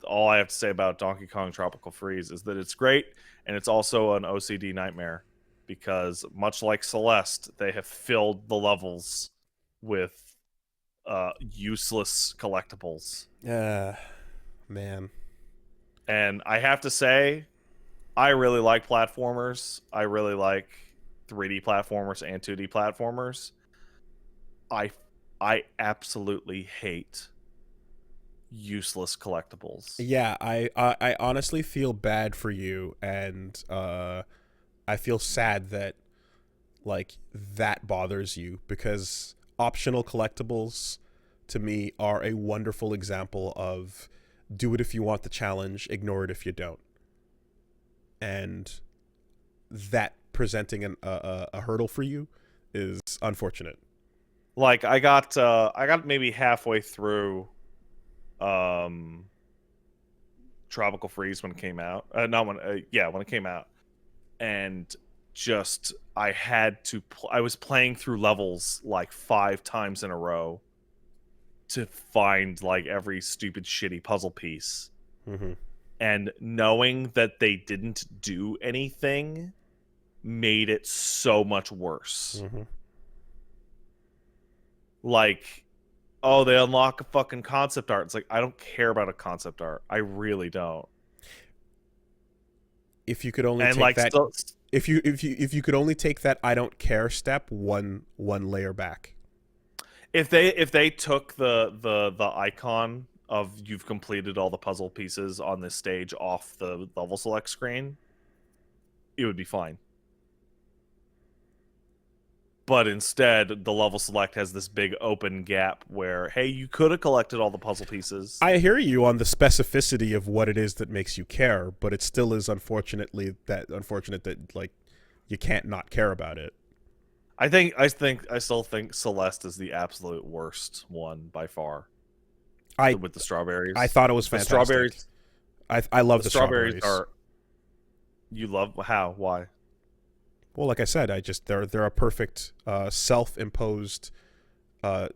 all I have to say about Donkey Kong Tropical Freeze is that it's great, and it's also an OCD nightmare because much like Celeste, they have filled the levels with useless collectibles. Man. And I have to say, I really like platformers. I really like 3D platformers and 2D platformers. I I absolutely hate useless collectibles. Yeah, I honestly feel bad for you, and I feel sad that like that bothers you, because optional collectibles to me are a wonderful example of do it if you want the challenge, ignore it if you don't. And that presenting a hurdle for you is unfortunate. Like I got maybe halfway through um Tropical Freeze when it came out. Not when yeah, when it came out. And just I had to I was playing through levels like 5 times in a row to find like every stupid shitty puzzle piece. Mm-hmm. And knowing that they didn't do anything made it so much worse. Mm-hmm. Like, oh, they unlock a fucking concept art. It's like, I don't care about a concept art. I really don't. If you could only And take like, that, so, if you could only take that I don't care step one layer back. if they took the icon of you've completed all the puzzle pieces on this stage off the level select screen, it would be fine. But instead, the level select has this big open gap where, hey, you could have collected all the puzzle pieces. I hear you on the specificity of what it is that makes you care, but it still is unfortunate that like you can't not care about it. I still think Celeste is the absolute worst one by far. I With the strawberries. I thought it was The fantastic. strawberries. I love The the strawberries strawberries. are. You love how? Why? Well, like I said, they're a perfect self-imposed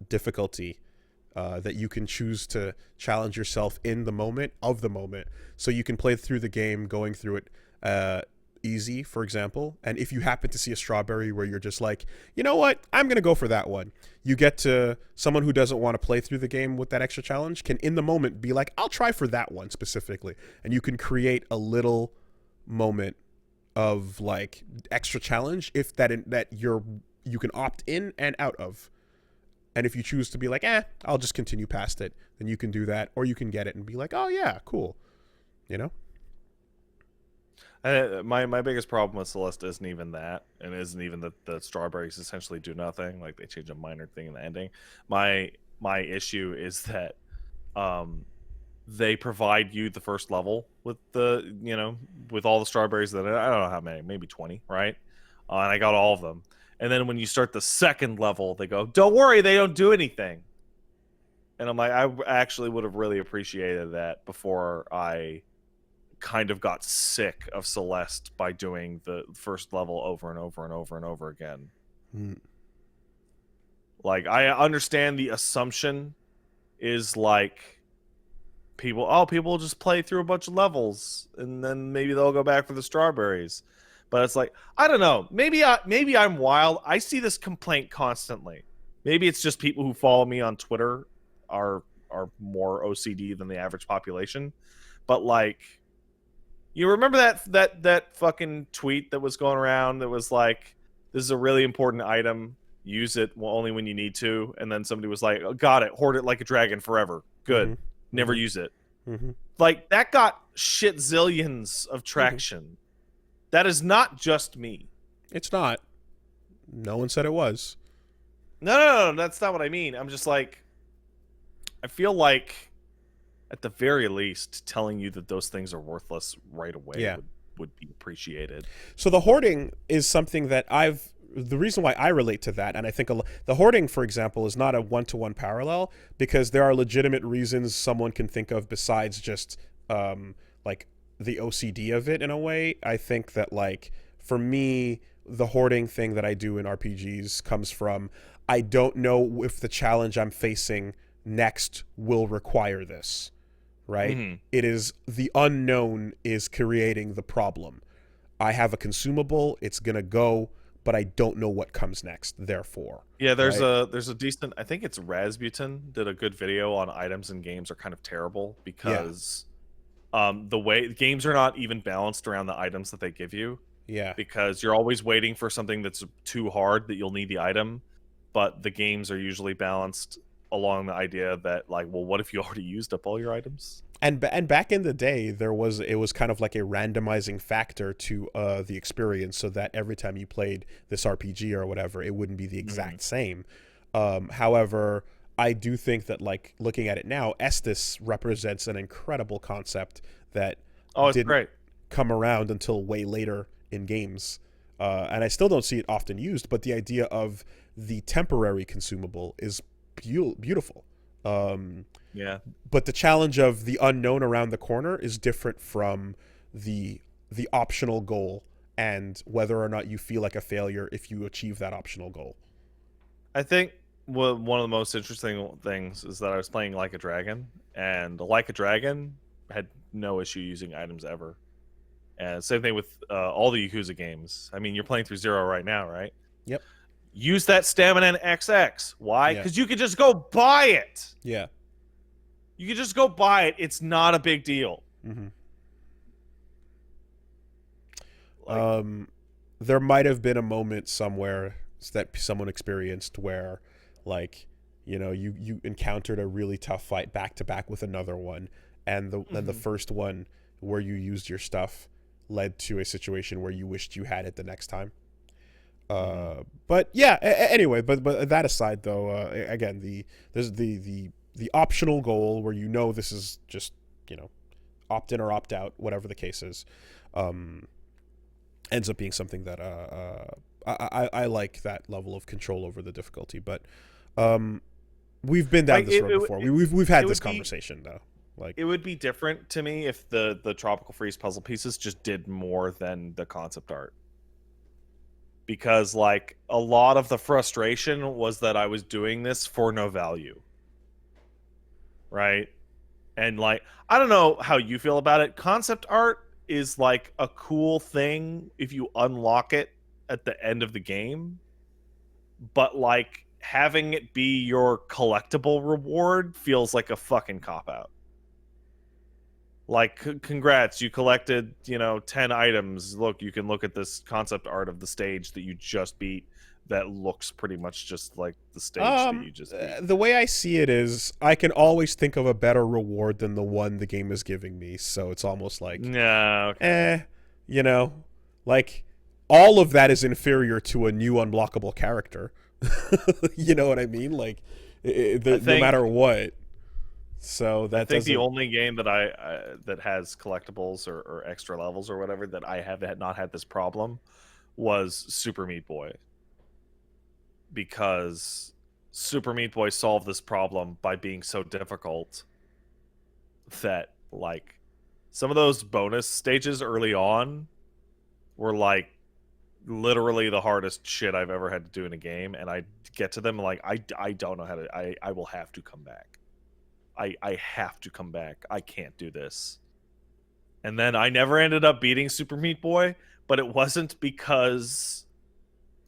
difficulty that you can choose to challenge yourself in the moment of the moment, so you can play through the game going through it easy, for example. And if you happen to see a strawberry where you're just like, you know what, I'm gonna go for that one, you get to someone who doesn't want to play through the game with that extra challenge can in the moment be like, I'll try for that one specifically, and you can create a little moment of like extra challenge if that you can opt in and out of. And if you choose to be like, I'll just continue past it, then you can do that, or you can get it and be like, oh yeah, cool, you know. My biggest problem with Celeste isn't even that, and isn't even that the strawberries essentially do nothing. Like they change a minor thing in the ending. My issue is that they provide you the first level with with all the strawberries that I don't know how many, maybe 20, right? And I got all of them. And then when you start the second level, they go, "Don't worry, they don't do anything." And I'm like, I actually would have really appreciated that before I kind of got sick of Celeste by doing the first level over and over and over and over again. Mm. Like, I understand the assumption is like people just play through a bunch of levels and then maybe they'll go back for the strawberries. But it's like, I don't know. Maybe I'm wild. I see this complaint constantly. Maybe it's just people who follow me on Twitter are more OCD than the average population. But like, you remember that fucking tweet that was going around that was like, this is a really important item. Use it only when you need to. And then somebody was like, oh, got it. Hoard it like a dragon forever. Good. Mm-hmm. Never Mm-hmm. use it. Mm-hmm. Like, that got shit zillions of traction. Mm-hmm. That is not just me. It's not. No one said it was. No, that's not what I mean. I'm just like, I feel like, at the very least, telling you that those things are worthless right away would be appreciated. So the hoarding is something that the reason why I relate to that, and I think the hoarding, for example, is not a one-to-one parallel, because there are legitimate reasons someone can think of besides just like the OCD of it in a way. I think that, like, for me, the hoarding thing that I do in RPGs comes from, I don't know if the challenge I'm facing next will require this, right? Hmm. It is the unknown is creating the problem. I have a consumable, it's going to go, but I don't know what comes next, therefore, Yeah, right? there's a decent. I think it's Rasputin did a good video on items and games are kind of terrible Yeah. because the way games are not even balanced around the items that they give you Yeah. because you're always waiting for something that's too hard that you'll need the item, but the games are usually balanced along the idea that like, well, what if you already used up all your items? And back in the day, it was kind of like a randomizing factor to the experience, so that every time you played this RPG or whatever, it wouldn't be the Mhm. exact same. However, I do think that, like, looking at it now, Estes represents an incredible concept that Oh, it's didn't great. come around until way later in games, and I still don't see it often used. But the idea of the temporary consumable is beautiful. Um, Yeah. but the challenge of the unknown around the corner is different from the the optional goal, and whether or not you feel like a failure if you achieve that optional goal. I think one of the most interesting things is that I was playing Like a Dragon, and Like a Dragon had no issue using items ever. And same thing with all the Yakuza games. I mean, you're playing through Zero right now, right? Yep. Use that stamina and XX. Why? Yeah. Because you can just go buy it. Yeah. You can just go buy it. It's not a big deal. Hmm. Like, There might have been a moment somewhere that someone experienced where, like, you encountered a really tough fight back to back with another one, and the mhm, first one where you used your stuff led to a situation where you wished you had it the next time. mhm. But yeah. Anyway, but that aside, though, again, there's the optional goal where this is just, opt in or opt out, whatever the case is. Um, Ends up being something that I like that level of control over the difficulty. But um, we've been down like this road before. We've had it this would be conversation though. Like, it would be different to me if the tropical freeze puzzle pieces just did more than the concept art. Because like a lot of the frustration was that I was doing this for no value, right? And like I don't know how you feel about it. Concept art is like a cool thing if you unlock it at the end of the game, but like having it be your collectible reward feels like a fucking cop out. Like congrats, you collected, 10 items. Look, you can look at this concept art of the stage that you just beat that looks pretty much just like the stage that you just beat. the way I see it is, I can always think of a better reward than the one the game is giving me. So it's almost like, Yeah, okay. eh, you know, like, all of that is inferior to a new unblockable character. You know what I mean? Like, I no think matter what. So I that think the doesn't. only game that that has collectibles or extra levels or whatever that I have not had this problem was Super Meat Boy, because Super Meat Boy solved this problem by being so difficult that like some of those bonus stages early on were like literally the hardest shit I've ever had to do in a game, and I get to them like I don't know how to. I will have to come back. I have to come back. I can't do this. And then I never ended up beating Super Meat Boy, but it wasn't because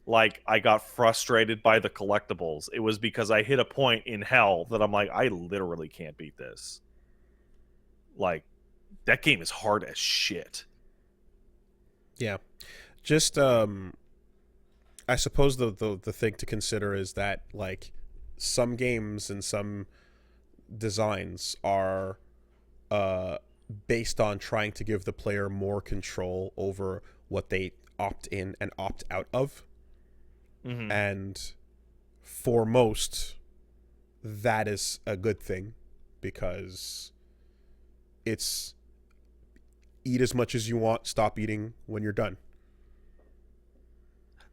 like I got frustrated by the collectibles. It was because I hit a point in hell that I'm like, I literally can't beat this. Like that game is hard as shit. Yeah. Just I suppose the thing to consider is that, like, some games and some designs are uh based on trying to give the player more control over what they opt in and opt out of. Mm-hmm. And for most, that is a good thing, because it's eat as much as you want, stop eating when you're done.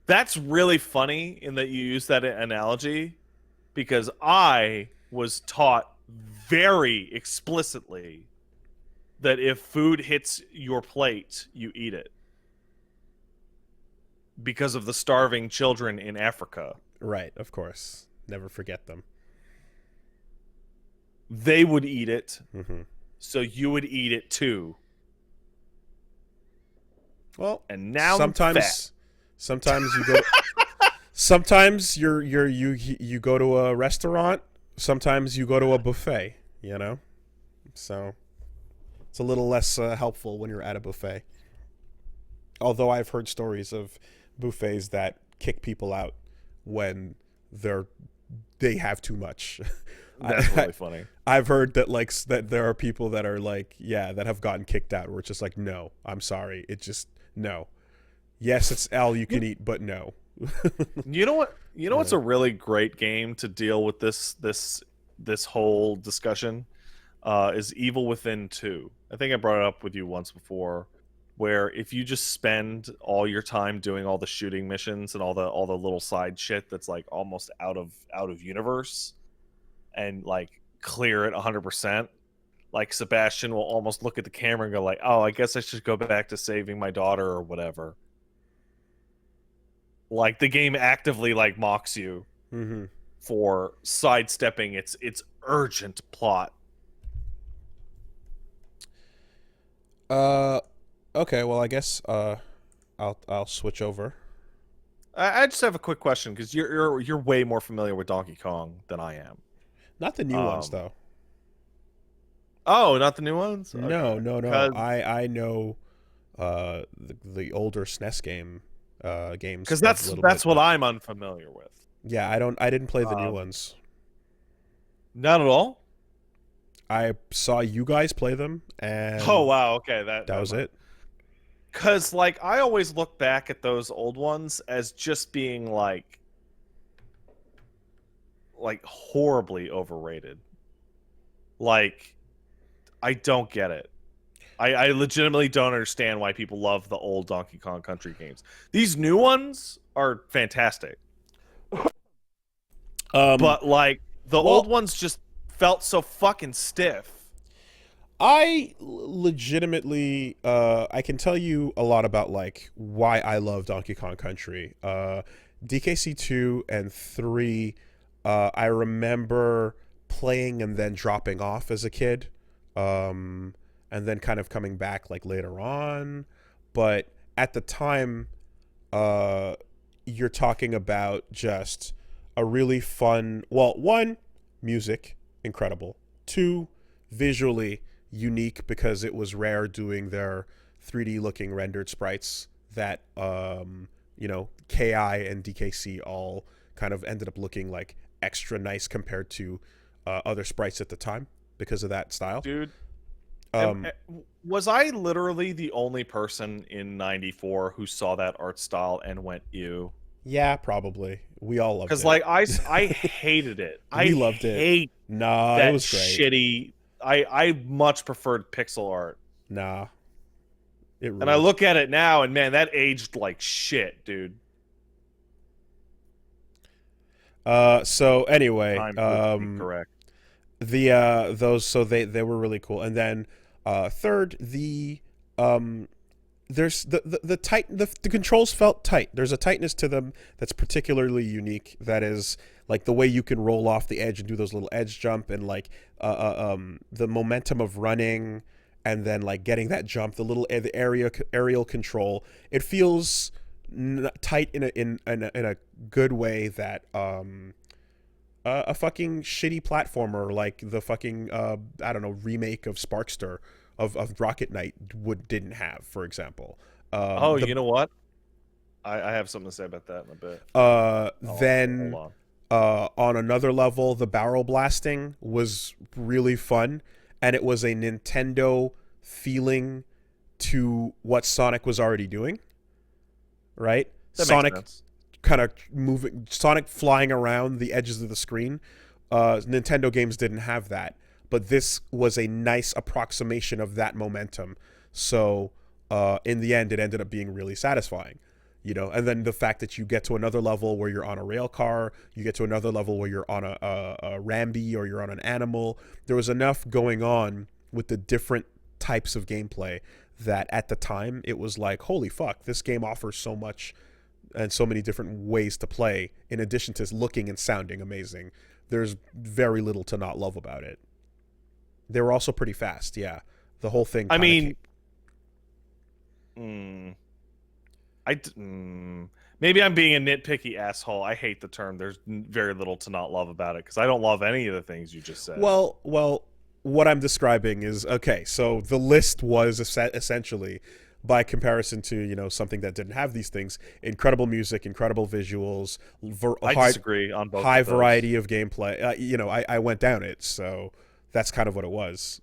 That's really funny in that you use that analogy because I was taught very explicitly that if food hits your plate, you eat it because of the starving children in Africa. Right, of course. Never forget them. They would eat it. Hmm. So you would eat it too. Well, And now I'm fat. sometimes you go to, sometimes you go to a restaurant, sometimes you go to a buffet, you know? So it's a little less helpful when you're at a buffet. Although I've heard stories of buffets that kick people out when they're they have too much. That's really funny. I've heard that that there are people that are like, yeah, that have gotten kicked out where it's just like, no, I'm sorry. It just no. Yes, it's all you can eat, but no. You know what? You know what's a really great game to deal with this whole discussion is Evil Within 2. I think I brought it up with you once before, where if you just spend all your time doing all the shooting missions and all the little side shit that's like almost out of universe, and like clear it 100%, like Sebastian will almost look at the camera and go like, "Oh, I guess I should go back to saving my daughter or whatever." Like the game actively like mocks you Mm-hmm. for sidestepping its urgent plot. Okay, well, I guess I'll switch over. I just have a quick question because you're way more familiar with Donkey Kong than I am. Not the new ones Um, though. oh, not the new ones. No, Okay, no, no. because I know the older SNES games a that's little bit, that's what but I'm unfamiliar with. yeah, I didn't play the new Um, ones. not at all. I saw you guys play them, Oh and wow, okay, that that that was might. it. Because like I always look back at those old ones as just being like horribly overrated. Like I don't get it. I legitimately don't understand why people love the old Donkey Kong Country games. These new ones are fantastic, Um, but like the old well, ones just felt so fucking stiff. I legitimately, I can tell you a lot about like why I love Donkey Kong Country. DKC 2 and 3, I remember playing and then dropping off as a kid, um, and then kind of coming back like later on. But at the time, uh, you're talking about just a really fun. Well, one, music incredible. Two, visually unique because it was rare doing their 3D looking rendered sprites that Ki and DKC all kind of ended up looking like extra nice compared to other sprites at the time because of that style. Dude, Um, was I literally the only person in '94 who saw that art style and went ew? yeah, probably. We all loved Because it. like I hated it. I We loved it. hate Nah, it that was great. shitty. I much preferred pixel art. Nah, it And I ruled. look at it now, and man, that aged like shit, dude. So anyway, Time proved to be correct. the those so they were really cool. And then third, the there's the tight the controls felt tight. There's a tightness to them that's particularly unique. That is like the way you can roll off the edge and do those little edge jump, and like the momentum of running and then like getting that jump, the aerial control. It feels tight in a good way that a fucking shitty platformer like the fucking I don't know, remake of Sparkster of Rocket Knight didn't have, for example. Oh, The you know what? I have something to say about that in a bit. Hold then on. on another level, the barrel blasting was really fun, and it was a Nintendo feeling to what Sonic was already doing. Right, That makes Sonic sense. kind of moving, Sonic flying around the edges of the screen. Nintendo games didn't have that, but this was a nice approximation of that momentum. So in the end, it ended up being really satisfying. And then the fact that you get to another level where you're on a rail car, you get to another level where you're on a Rambi or you're on an animal. There was enough going on with the different types of gameplay that at the time it was like, holy fuck, this game offers so much and so many different ways to play. In addition to looking and sounding amazing, there's very little to not love about it. They were also pretty fast. Yeah, the whole thing I kind of mean, came. mm, maybe I'm being a nitpicky asshole. I hate the term. There's very little to not love about it because I don't love any of the things you just said. Well, what I'm describing is okay. So the list was essentially, by comparison to something that didn't have these things, incredible music, incredible visuals, I disagree on both high of those. variety of gameplay. I went down it, so that's kind of what it was.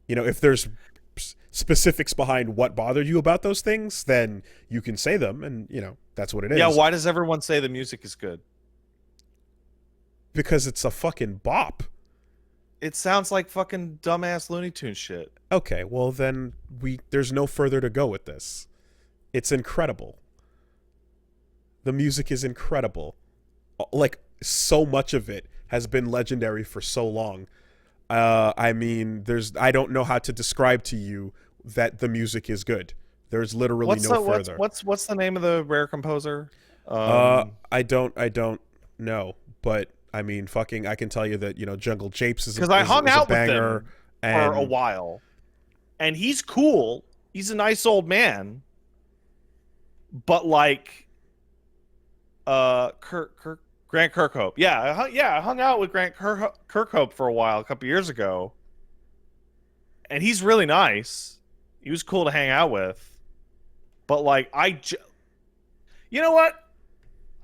If there's specifics behind what bothered you about those things, then you can say them, and that's what it is. Yeah, why does everyone say the music is good? Because it's a fucking bop. It sounds like fucking dumbass Looney Tunes shit. Okay, well then there's no further to go with this. It's incredible. The music is incredible. Like, so much of it has been legendary for so long. I mean, I don't know how to describe to you that the music is good. There's literally no further. What's the name of the Rare composer? I don't know, but I mean, fucking, I can tell you that Jungle Japes is because I hung out with banger him for a while, and he's cool. He's a nice old man, but like, Grant Kirkhope. Yeah, I hung out with Grant Kirkhope for a while a couple years ago, and he's really nice. He was cool to hang out with, but like, you know what?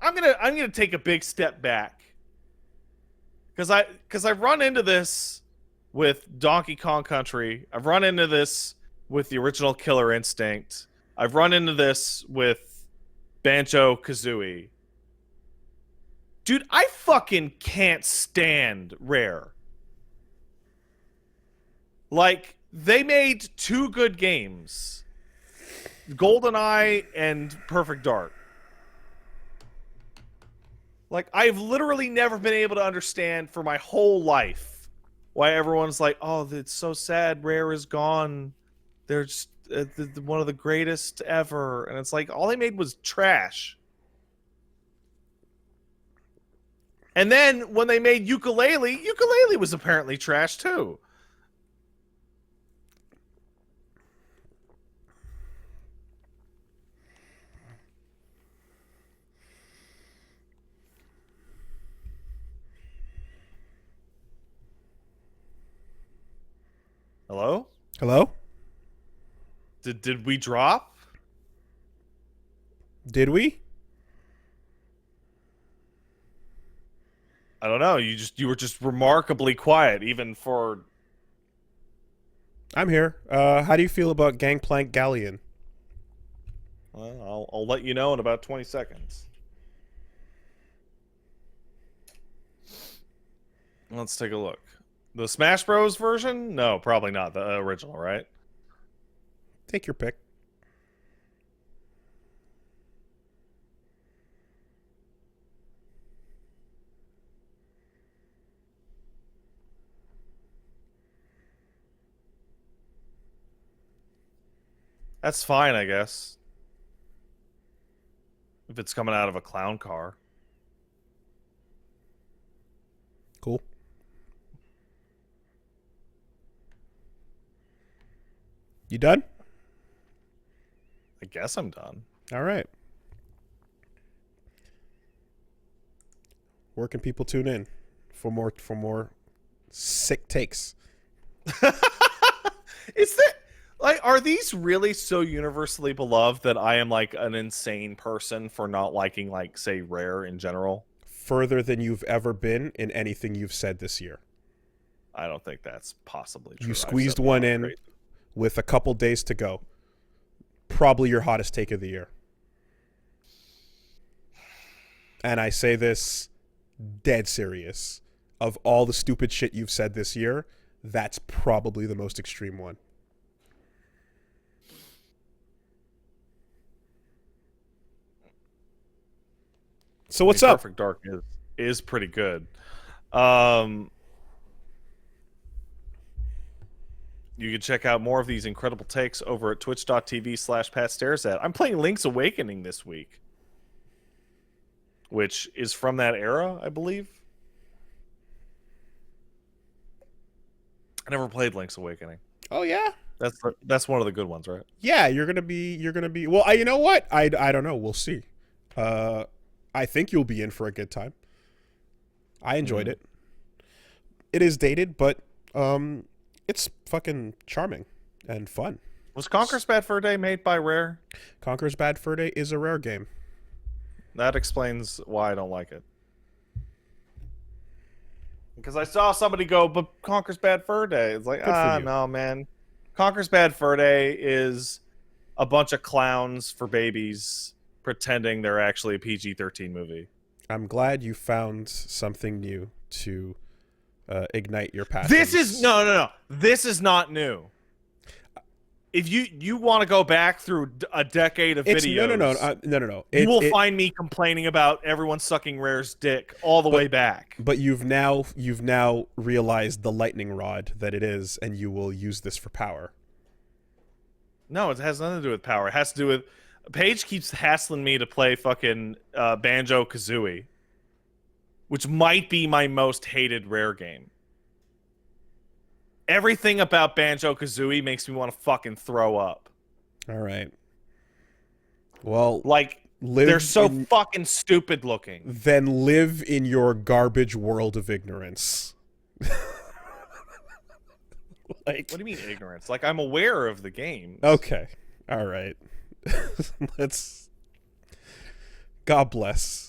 I'm gonna take a big step back because I've run into this with Donkey Kong Country. I've run into this with the original Killer Instinct. I've run into this with Banjo-Kazooie. Dude, I fucking can't stand Rare. Like, they made two good games. GoldenEye and Perfect Dark. Like, I've literally never been able to understand for my whole life why everyone's like, oh, it's so sad Rare is gone. They're just one of the greatest ever. And it's like, all they made was trash. And then when they made Ukulele was apparently trash too. Hello? Hello? Did we drop? Did we? I don't know. You were just remarkably quiet, even for. I'm here. How do you feel about Gangplank Galleon? Well, I'll let you know in about 20 seconds. Let's take a look. The Smash Bros. Version? No, probably not. The original, right? Take your pick. That's fine, I guess. If it's coming out of a clown car. Cool. You done? I guess I'm done. All right. Where can people tune in for more sick takes? Is that like, are these really so universally beloved that I am like an insane person for not liking, like, say, Rare in general? Further than you've ever been in anything you've said this year. I don't think that's possibly true. You squeezed one in with a couple days to go. Probably your hottest take of the year. And I say this dead serious. Of all the stupid shit you've said this year, that's probably the most extreme one. So what's up? Perfect Dark is pretty good. You can check out more of these incredible takes over at twitch.tv/PatStaresAt. I'm playing Link's Awakening this week, which is from that era, I believe. I never played Link's Awakening. Oh yeah. That's one of the good ones, right? Yeah, you're gonna be. Well, you know what? I don't know. We'll see. I think you'll be in for a good time. I enjoyed it. It is dated, but it's fucking charming and fun. Was Conker's Bad Fur Day made by Rare? Conker's Bad Fur Day is a Rare game. That explains why I don't like it. Because I saw somebody go, but Conker's Bad Fur Day. It's like, no, man. Conker's Bad Fur Day is a bunch of clowns for babies pretending they're actually a PG-13 movie. I'm glad you found something new to ignite your passion. This is no. This is not new. If you want to go back through a decade of videos, no. You will find me complaining about everyone sucking Rare's dick all the way back. But you've now realized the lightning rod that it is, and you will use this for power. No, it has nothing to do with power. It has to do with Paige keeps hassling me to play fucking Banjo-Kazooie, which might be my most hated Rare game. Everything about Banjo-Kazooie makes me want to fucking throw up. All right. Well, like, they're so fucking stupid looking. Then live in your garbage world of ignorance. Like, what do you mean ignorance? Like, I'm aware of the game. Okay. All right. God bless.